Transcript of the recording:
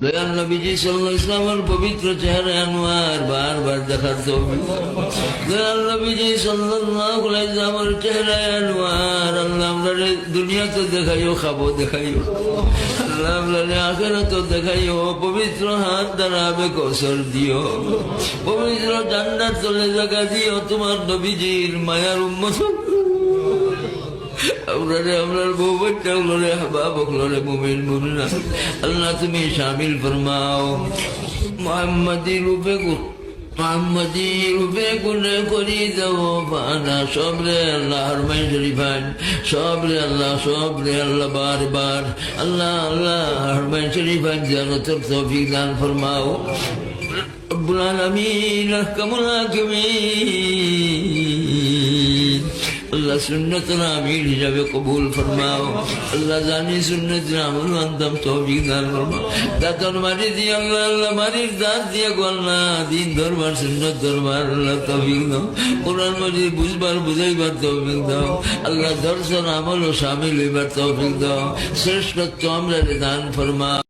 দয়াল নবীজি সাল্লাল্লাহু আলাইহি ওয়াসাল্লামের পবিত্র চেহারা আনোয়ার বারবার দেখার তৌফিক দয়াল নবীজি সাল্লাল্লাহু আলাইহি ওয়াসাল্লামের চেহারা আনোয়ার আল্লাহ আমরা দুনিয়াতে দেখাইও, খাবো দেখাইও, আল্লাহ আমরা আখিরাতে দেখাইও। পবিত্র হাত দ্বারা আবে কসর দিও, পবিত্র জান্নাত তলে জায়গা দিও তোমার নবীজির মায়ার উম্মত। আমরার বউ বাচ্চা গুলোরে হাবাব গুলোরে মুমিন মুমিনা আল্লাহ তুমি শামিল ফরমাও। মুহাম্মাদি রূপে গুণে করি দেবো পানা সবরে আল্লাহ হরমাই শরীফান সবরে আল্লাহ বারবার আল্লাহ হরমাই শরীফান জিয়ারতের তৌফিক দান ফরমাও। রব্বুল আলামিন আহকামুল হাকিমিন আল্লাহ সুন্নতের আমির হিসাবে কবুল ফরমাও। আল্লাহ জানি সুন্নতের আমল আনতাম তৌফিক দান ফরমাও। দাঁতর মারি দিয়ে আল্লাহ মারির দাঁত দিয়ে আল্লাহ দিন দরবার সুন্নত দরবার আল্লাহ তৌফিক দাও। কোরআন মাজিদ বুঝবার বুঝাইবার তৌফিক দাও। আল্লাহ দর্শন আমল ও শামিল হইবার তৌফিক দাও। শ্রেষ্ঠত্ব আমরা দান ফরমাও।